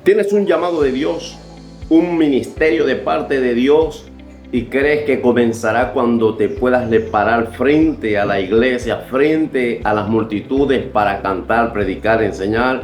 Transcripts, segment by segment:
Tienes un llamado de Dios, un ministerio de parte de Dios y crees que comenzará cuando te puedas parar frente a la iglesia, frente a las multitudes para cantar, predicar, enseñar.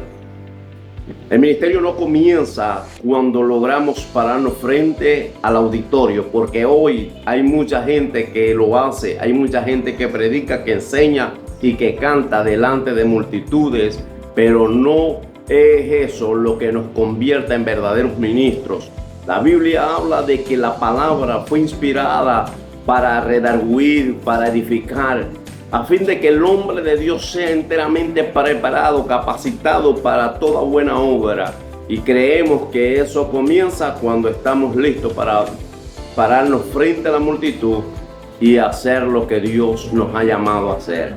El ministerio no comienza cuando logramos pararnos frente al auditorio, porque hoy hay mucha gente que lo hace, hay mucha gente que predica, que enseña y que canta delante de multitudes, pero no es eso lo que nos convierte en verdaderos ministros. La Biblia habla de que la palabra fue inspirada para redarguir, para edificar, a fin de que el hombre de Dios sea enteramente preparado, capacitado para toda buena obra. Y creemos que eso comienza cuando estamos listos para pararnos frente a la multitud y hacer lo que Dios nos ha llamado a hacer.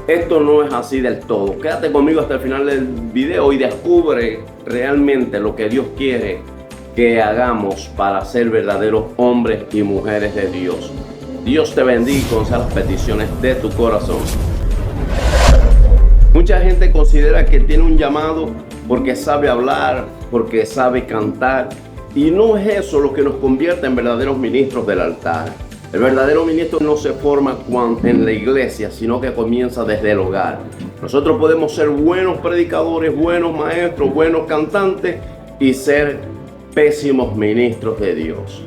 Esto no es así del todo. Quédate conmigo hasta el final del video y descubre realmente lo que Dios quiere que hagamos para ser verdaderos hombres y mujeres de Dios. Dios te bendiga y conceda las peticiones de tu corazón. Mucha gente considera que tiene un llamado porque sabe hablar, porque sabe cantar, y no es eso lo que nos convierte en verdaderos ministros del altar. El verdadero ministro no se forma en la iglesia, sino que comienza desde el hogar. Nosotros podemos ser buenos predicadores, buenos maestros, buenos cantantes y ser pésimos ministros de Dios.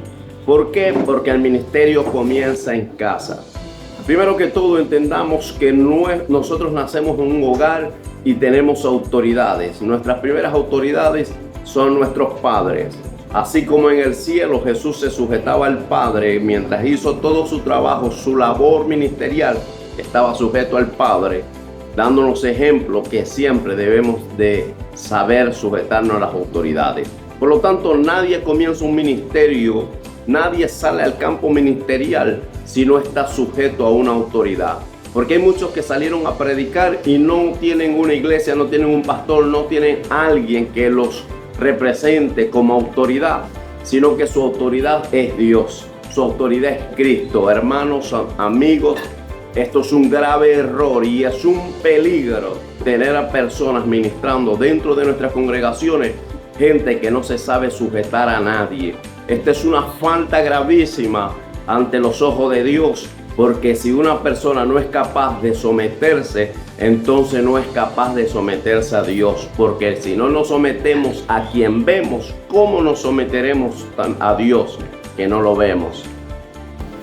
¿Por qué? Porque el ministerio comienza en casa. Primero que todo, entendamos que nosotros nacemos en un hogar y tenemos autoridades. Nuestras primeras autoridades son nuestros padres. Así como en el cielo Jesús se sujetaba al Padre mientras hizo todo su trabajo, su labor ministerial, estaba sujeto al Padre, dándonos ejemplos que siempre debemos de saber sujetarnos a las autoridades. Por lo tanto, nadie comienza un ministerio, nadie sale al campo ministerial si no está sujeto a una autoridad. Porque hay muchos que salieron a predicar y no tienen una iglesia, no tienen un pastor, no tienen alguien que los represente como autoridad, sino que su autoridad es Dios, su autoridad es Cristo. Hermanos, amigos, esto es un grave error y es un peligro tener a personas ministrando dentro de nuestras congregaciones, gente que no se sabe sujetar a nadie. Esta es una falta gravísima ante los ojos de Dios, porque si una persona no es capaz de someterse, entonces no es capaz de someterse a Dios, porque si no nos sometemos a quien vemos, ¿cómo nos someteremos a Dios que no lo vemos?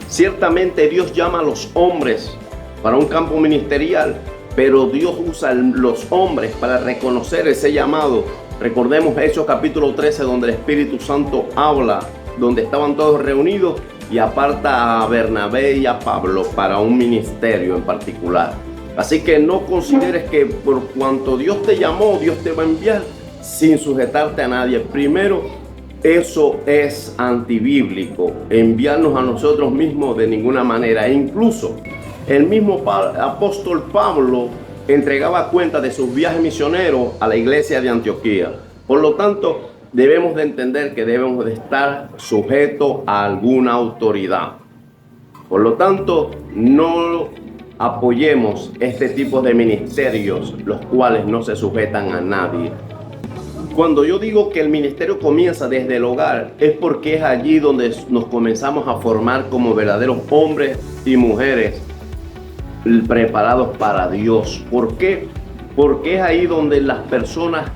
Ciertamente Dios llama a los hombres para un campo ministerial, pero Dios usa a los hombres para reconocer ese llamado. Recordemos Hechos capítulo 13, donde el Espíritu Santo habla, donde estaban todos reunidos y aparta a Bernabé y a Pablo para un ministerio en particular. Así que no consideres que por cuanto Dios te llamó, Dios te va a enviar sin sujetarte a nadie. Primero, eso es antibíblico, enviarnos a nosotros mismos de ninguna manera. E incluso el mismo apóstol Pablo entregaba cuenta de sus viajes misioneros a la iglesia de Antioquía. Por lo tanto, debemos de entender que debemos de estar sujetos a alguna autoridad. Por lo tanto, no apoyemos este tipo de ministerios, los cuales no se sujetan a nadie. Cuando yo digo que el ministerio comienza desde el hogar, es porque es allí donde nos comenzamos a formar como verdaderos hombres y mujeres preparados para Dios. ¿Por qué? Porque es ahí donde las personas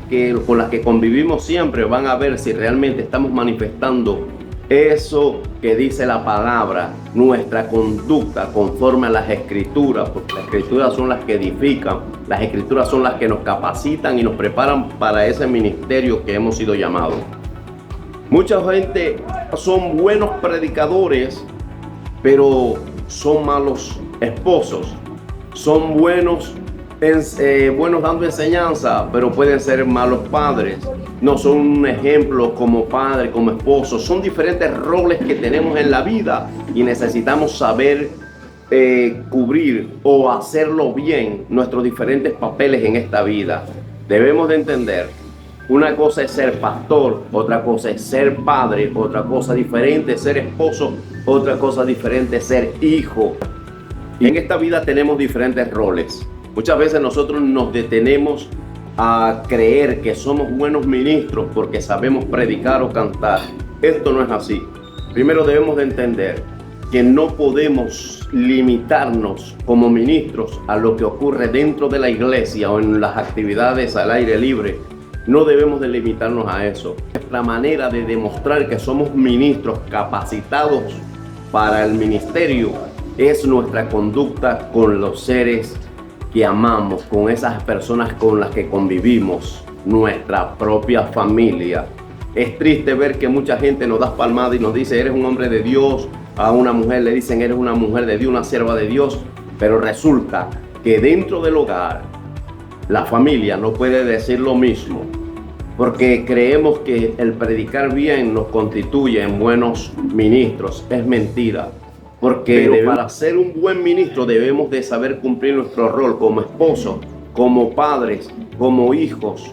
con las que convivimos siempre van a ver si realmente estamos manifestando eso que dice la palabra, nuestra conducta conforme a las escrituras, porque las escrituras son las que edifican, las escrituras son las que nos capacitan y nos preparan para ese ministerio que hemos sido llamados. Mucha gente son buenos predicadores, pero son malos esposos. Son buenos dando enseñanza, pero pueden ser malos padres. No son un ejemplo como padre, como esposo. Son diferentes roles que tenemos en la vida y necesitamos saber cubrir o hacerlo bien nuestros diferentes papeles en esta vida. Debemos de entender, una cosa es ser pastor, otra cosa es ser padre, otra cosa diferente es ser esposo, otra cosa diferente es ser hijo. Y en esta vida tenemos diferentes roles. Muchas veces nosotros nos detenemos a creer que somos buenos ministros porque sabemos predicar o cantar. Esto no es así. Primero debemos de entender que no podemos limitarnos como ministros a lo que ocurre dentro de la iglesia o en las actividades al aire libre. No debemos de limitarnos a eso. Nuestra manera de demostrar que somos ministros capacitados para el ministerio es nuestra conducta con los seres que amamos, con esas personas con las que convivimos, nuestra propia familia. Es triste ver que mucha gente nos da palmada y nos dice, eres un hombre de Dios. A una mujer le dicen, eres una mujer de Dios, una sierva de Dios. Pero resulta que dentro del hogar, la familia no puede decir lo mismo. Porque creemos que el predicar bien nos constituye en buenos ministros. Es mentira. Porque para ser un buen ministro debemos de saber cumplir nuestro rol como esposos, como padres, como hijos,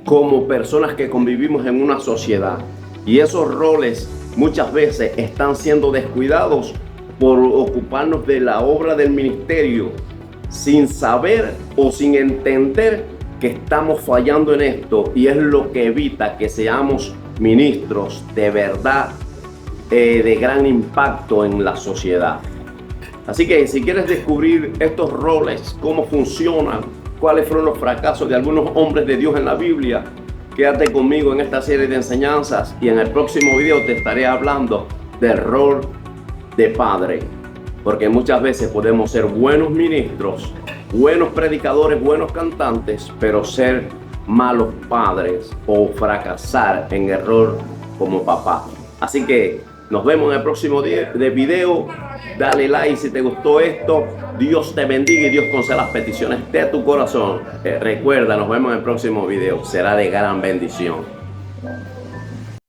como personas que convivimos en una sociedad. Y esos roles muchas veces están siendo descuidados por ocuparnos de la obra del ministerio sin saber o sin entender que estamos fallando en esto, y es lo que evita que seamos ministros de verdad, de gran impacto en la sociedad. Así que si quieres descubrir estos roles, cómo funcionan, cuáles fueron los fracasos de algunos hombres de Dios en la Biblia, quédate conmigo en esta serie de enseñanzas y en el próximo video te estaré hablando del rol de padre. Porque muchas veces podemos ser buenos ministros, buenos predicadores, buenos cantantes, pero ser malos padres o fracasar en el rol como papá. Así que nos vemos en el próximo video. Dale like si te gustó esto. Dios te bendiga y Dios conceda las peticiones de tu corazón. Recuerda, nos vemos en el próximo video. Será de gran bendición.